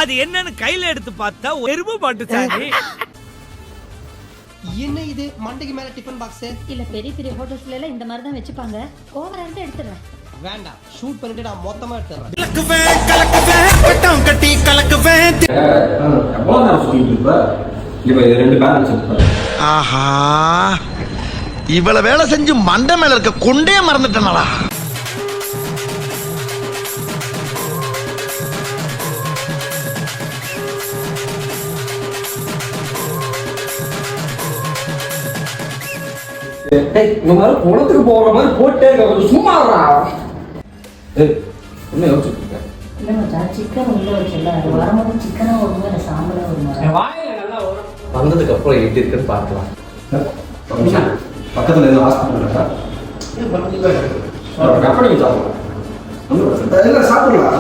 அது என்னன்னு கையில எடுத்து பார்த்தா எருமை மாட்டு சாணி. என்ன இது மண்டைக்கு மேல டிஃபன் பாக்ஸ்? இல்ல பெரிய பெரிய ஹோட்டல்ஸ்ல எல்லாம் இந்த மாதிரி தான் வச்சுப்பாங்க. ஓவரா இருந்து எடுத்துறேன். வேண்டாம், ஷூட் பண்ணிட்டு நான் மொத்தமா எடுத்துறேன். கலக்குவேன் பட்டம் கட்டி கலக்குவேன். எவ்வளவு நேரம் சுத்திட்டு இருப்ப? இப்ப இது 2 பேலன்ஸ் இருக்கு. ஆஹா, இவ்வளவு வேலை செஞ்சு மண்டை மேல இருக்க கொண்டே மறந்துட்டேனடா. இந்த மாதிரி குளத்துக்கு போற மாதிரி போட்டே இருக்க, சும்மா என்ன யோசிச்சுட்டு இருக்க? இல்ல மச்சான், சிக்கன் உள்ள வச்சல, அது வரும்போது சிக்கனா வருமா இல்ல சாம்பலா வருமா? வந்ததுக்கு அப்புறம் எப்படி இருக்குன்னு பார்க்கலாம். பக்கத்துல எதுவும் ஹாஸ்பிட்டல் இருக்கா? கம்பெனிக்கு சாப்பிடலாம். சாப்பிடலாம்.